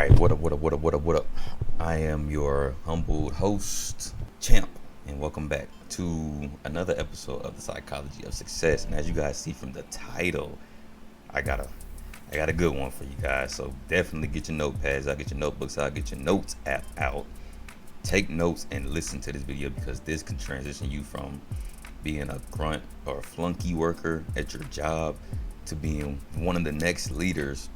Alright, what up? I am your humbled host, Champ, and welcome back to another episode of the Psychology of Success. And as you guys see from the title, I got a good one for you guys. So definitely get your notepads out, get your notebooks out, get your notes app out. Take notes and listen to this video because this can transition you from being a grunt or a flunky worker at your job to being one of the next leaders,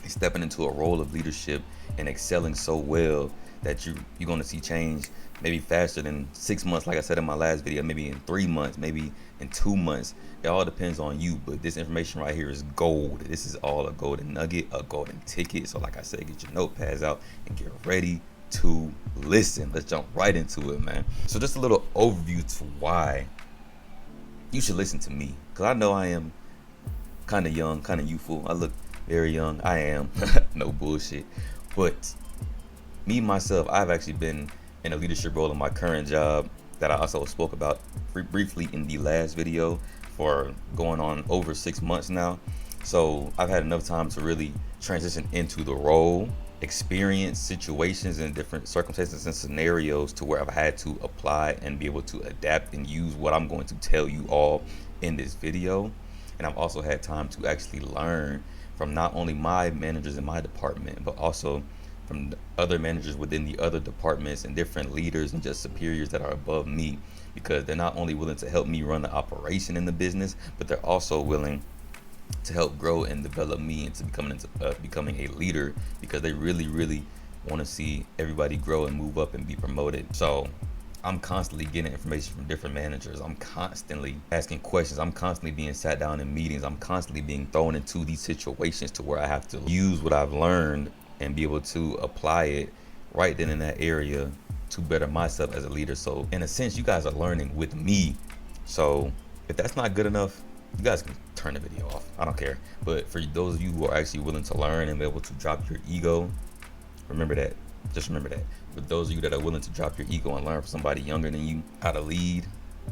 stepping into a role of leadership and excelling so well that you're going to see change maybe faster than 6 months, like I said in my last video, maybe in 3 months, maybe in 2 months. It all depends on you, but this information right here is gold. This is all a golden nugget, a golden ticket. So like I said, get your notepads out and get ready to listen. Let's jump right into it, man. So just a little overview to why you should listen to me, because I know I am kind of young, kind of youthful. I look very young. I am. No bullshit. But me, myself, I've actually been in a leadership role in my current job that I also spoke about briefly in the last video for going on over 6 months now. So I've had enough time to really transition into the role, experience situations and different circumstances and scenarios to where I've had to apply and be able to adapt and use what I'm going to tell you all in this video. And I've also had time to actually learn from not only my managers in my department, but also from other managers within the other departments and different leaders and just superiors that are above me, because they're not only willing to help me run the operation in the business, but they're also willing to help grow and develop me into becoming a leader, because they really want to see everybody grow and move up and be promoted. So I'm constantly getting information from different managers. I'm constantly asking questions. I'm constantly being sat down in meetings. I'm constantly being thrown into these situations to where I have to use what I've learned and be able to apply it right then in that area to better myself as a leader. So in a sense, you guys are learning with me. So if that's not good enough, you guys can turn the video off. I don't care. But for those of you who are actually willing to learn and be able to drop your ego, remember that. Just remember that. For those of you that are willing to drop your ego and learn from somebody younger than you how to lead,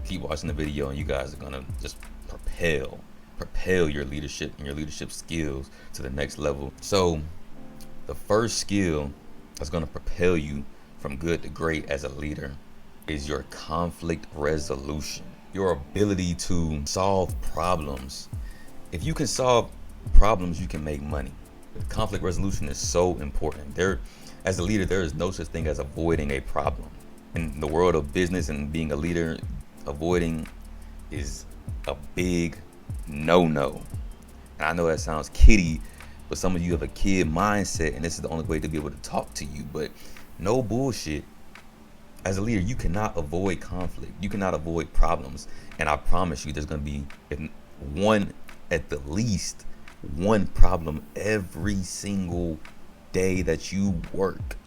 keep watching the video and you guys are gonna just propel your leadership and your leadership skills to the next level. So the first skill that's gonna propel you from good to great as a leader is your conflict resolution. Your ability to solve problems. If you can solve problems, you can make money. Conflict resolution is so important. As a leader, there is no such thing as avoiding a problem. In the world of business and being a leader, avoiding is a big no-no. And I know that sounds kiddie, but some of you have a kid mindset and this is the only way to be able to talk to you. But no bullshit. As a leader, you cannot avoid conflict. You cannot avoid problems. And I promise you, there's going to be at the least one problem every single day that you work.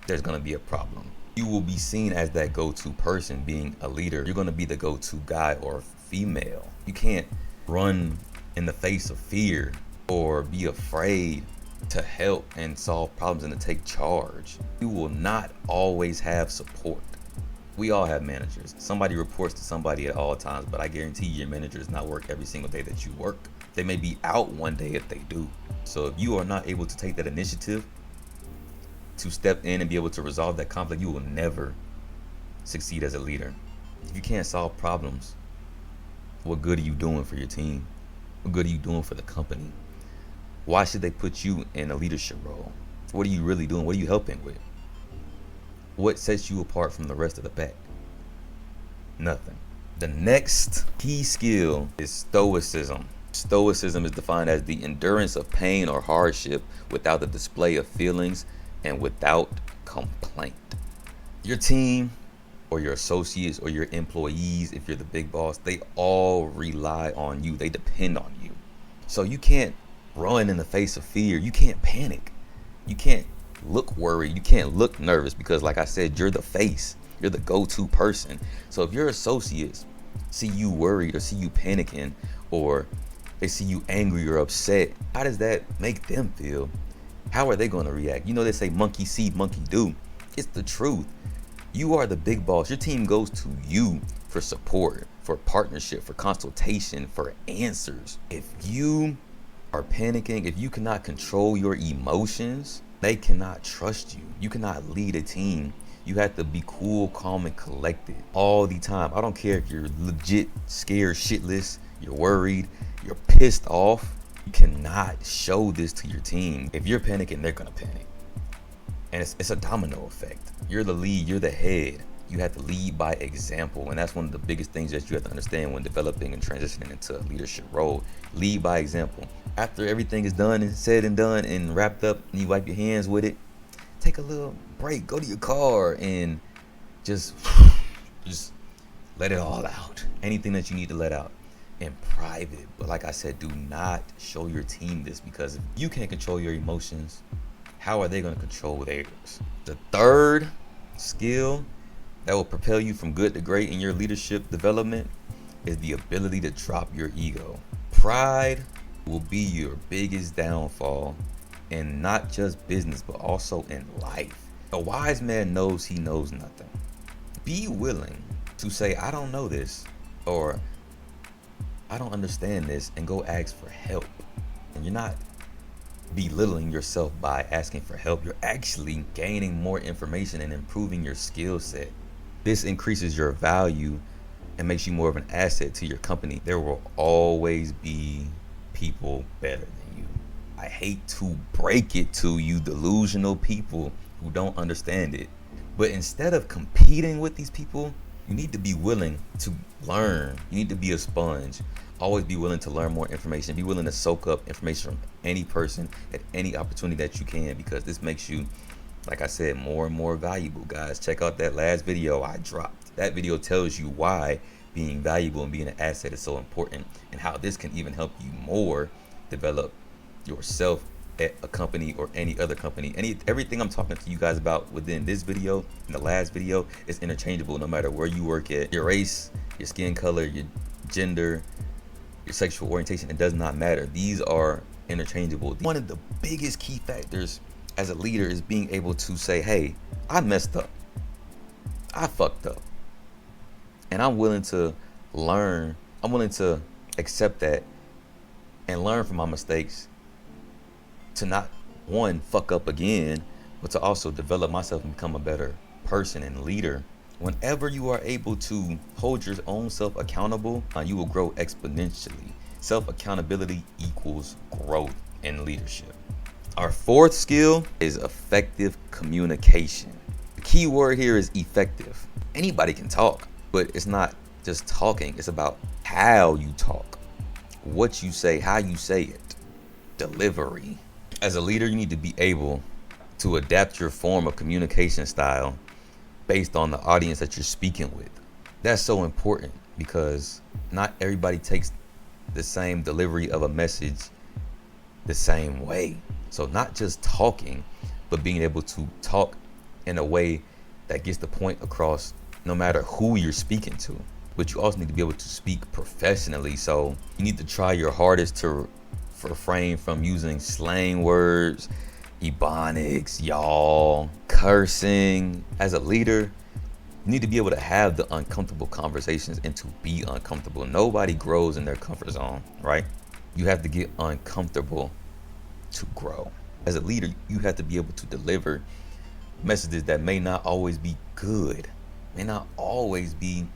There's going to be a problem. You will be seen as that go-to person. Being a leader, you're going to be the go-to guy or female. You can't run in the face of fear or be afraid to help and solve problems and to take charge. You will not always have support. We all have managers. Somebody reports to somebody at all times, but I guarantee your manager does not work every single day that you work. They may be out one day if they do. So if you are not able to take that initiative to step in and be able to resolve that conflict, you will never succeed as a leader. If you can't solve problems, what good are you doing for your team? What good are you doing for the company? Why should they put you in a leadership role? What are you really doing? What are you helping with? What sets you apart from the rest of the pack? Nothing. The next key skill is stoicism. Stoicism is defined as the endurance of pain or hardship without the display of feelings and without complaint. Your team or your associates or your employees, if you're the big boss, they all rely on you. They depend on you. So you can't run in the face of fear. You can't panic. You can't look worried. You can't look nervous because, like I said, you're the face. You're the go-to person. So if your associates see you worried or see you panicking or they see you angry or upset, how does that make them feel? How are they going to react? You know, they say monkey see, monkey do. It's the truth. You are the big boss. Your team goes to you for support, for partnership, for consultation, for answers. If you are panicking, if you cannot control your emotions, they cannot trust you. You cannot lead a team. You have to be cool, calm, and collected all the time. I don't care if you're legit scared shitless, you're worried, you're pissed off. You cannot show this to your team. If you're panicking, they're gonna panic. And it's a domino effect. You're the lead, you're the head. You have to lead by example. And that's one of the biggest things that you have to understand when developing and transitioning into a leadership role. Lead by example. After everything is done and said and done and wrapped up and you wipe your hands with it, take a little break, go to your car and just let it all out. Anything that you need to let out in private. But like I said, do not show your team this, because if you can't control your emotions, how are they going to control theirs? The third skill that will propel you from good to great in your leadership development is the ability to drop your ego. Pride will be your biggest downfall in not just business, but also in life. A wise man knows he knows nothing. Be willing to say, I don't know this, or I don't understand this, and go ask for help. And you're not belittling yourself by asking for help. You're actually gaining more information and improving your skill set. This increases your value and makes you more of an asset to your company. There will always be people better than you. I hate to break it to you delusional people who don't understand it. But instead of competing with these people, you need to be willing to learn. You need to be a sponge. Always be willing to learn more information. Be willing to soak up information from any person at any opportunity that you can, because this makes you, like I said, more and more valuable. Guys, check out that last video I dropped. That video tells you why being valuable and being an asset is so important, and how this can even help you more develop yourself at a company or any other company. Everything I'm talking to you guys about within this video and the last video is interchangeable, no matter where you work at. Your race, your skin color, your gender, your sexual orientation, it does not matter. These are interchangeable. One of the biggest key factors as a leader is being able to say, hey, I messed up. I fucked up. And I'm willing to learn. I'm willing to accept that and learn from my mistakes, to not, one, fuck up again, but to also develop myself and become a better person and leader. Whenever you are able to hold your own self accountable, you will grow exponentially. Self accountability equals growth in leadership. Our fourth skill is effective communication. The key word here is effective. Anybody can talk, but it's not just talking. It's about how you talk, what you say, how you say it, delivery. As a leader, you need to be able to adapt your form of communication style based on the audience that you're speaking with. That's so important, because not everybody takes the same delivery of a message the same way. So not just talking, but being able to talk in a way that gets the point across no matter who you're speaking to. But you also need to be able to speak professionally. So you need to try your hardest to refrain from using slang words, ebonics, y'all, cursing. As a leader, you need to be able to have the uncomfortable conversations and to be uncomfortable. Nobody grows in their comfort zone, right? You have to get uncomfortable to grow. As a leader, you have to be able to deliver messages that may not always be good, may not always be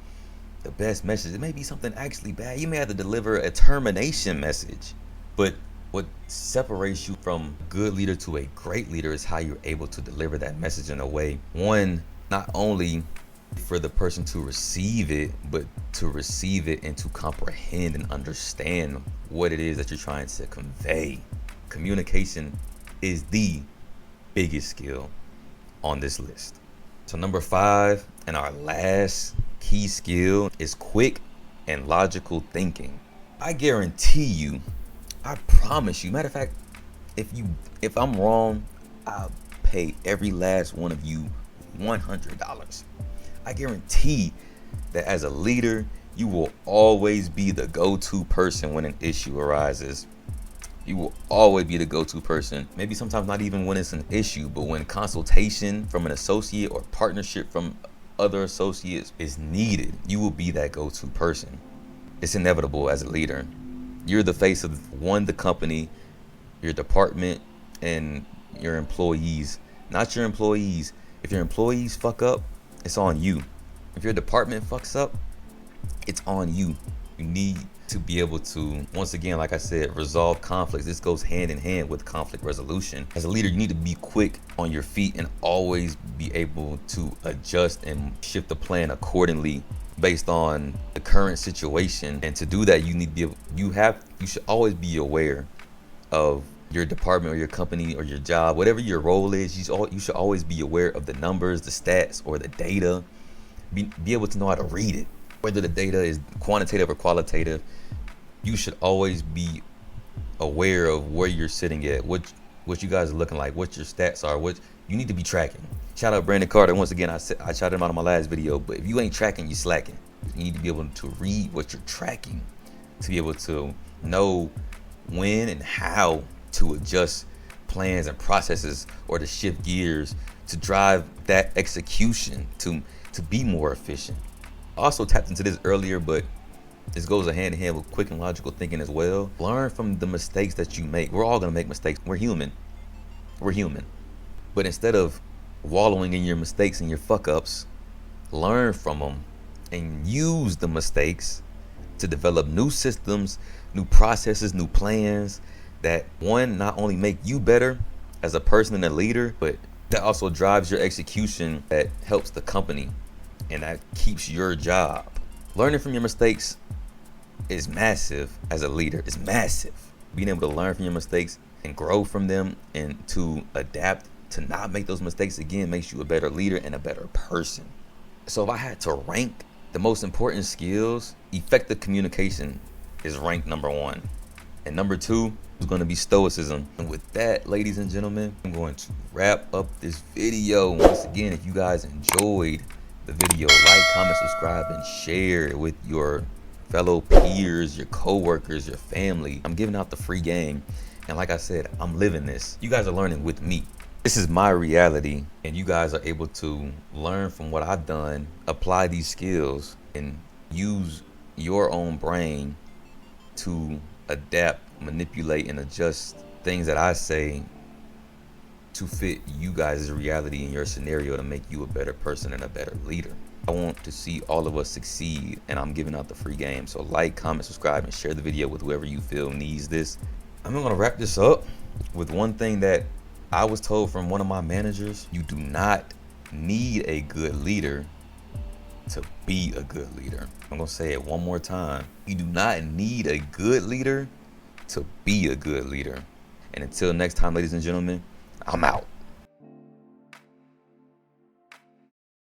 the best message. It may be something actually bad. You may have to deliver a termination message. But what separates you from a good leader to a great leader is how you're able to deliver that message in a way, one, not only for the person to receive it, but to receive it and to comprehend and understand what it is that you're trying to convey. Communication is the biggest skill on this list. So number 5, and our last key skill, is quick and logical thinking. I guarantee you, I promise you, matter of fact, if I'm wrong, I'll pay every last one of you $100. I guarantee that as a leader, you will always be the go-to person when an issue arises. You will always be the go-to person. Maybe sometimes not even when it's an issue, but when consultation from an associate or partnership from other associates is needed, you will be that go-to person. It's inevitable as a leader. You're the face of, one, the company, your department and your employees, not your employees. If your employees fuck up, it's on you. If your department fucks up, it's on you. You need to be able to, once again, like I said, resolve conflicts. This goes hand in hand with conflict resolution. As a leader, you need to be quick on your feet and always be able to adjust and shift the plan accordingly based on the current situation. And to do that, you need to be, you should always be aware of your department or your company or your job, whatever your role is. You should always be aware of the numbers, the stats, or the data. Be able to know how to read it. Whether the data is quantitative or qualitative, you should always be aware of where you're sitting at, what you guys are looking like, what your stats are, what you need to be tracking. Shout out Brandon Carter. Once again, I shouted him out on my last video, but if you ain't tracking, you slacking. You need to be able to read what you're tracking to be able to know when and how to adjust plans and processes or to shift gears to drive that execution to be more efficient. I also tapped into this earlier, but this goes hand in hand with quick and logical thinking as well. Learn from the mistakes that you make. We're all gonna make mistakes. We're human. But instead of wallowing in your mistakes and your fuck ups, learn from them and use the mistakes to develop new systems, new processes, new plans that, one, not only make you better as a person and a leader, but that also drives your execution, that helps the company, and that keeps your job. Learning from your mistakes is massive as a leader. It's massive. Being able to learn from your mistakes and grow from them and to adapt to not make those mistakes again makes you a better leader and a better person. So if I had to rank the most important skills, effective communication is ranked number 1. And number 2 is going to be stoicism. And with that, ladies and gentlemen, I'm going to wrap up this video. Once again, if you guys enjoyed the video, like, comment, subscribe, and share it with your fellow peers, your co-workers, your family. I'm giving out the free game, and like I said, I'm living this. You guys are learning with me. This is my reality, and you guys are able to learn from what I've done, apply these skills, and use your own brain to adapt, manipulate, and adjust things that I say to fit you guys' reality in your scenario to make you a better person and a better leader. I want to see all of us succeed, and I'm giving out the free game. So like, comment, subscribe, and share the video with whoever you feel needs this. I'm going to wrap this up with one thing that I was told from one of my managers. You do not need a good leader to be a good leader. I'm going to say it one more time. You do not need a good leader to be a good leader. And until next time, ladies and gentlemen, I'm out.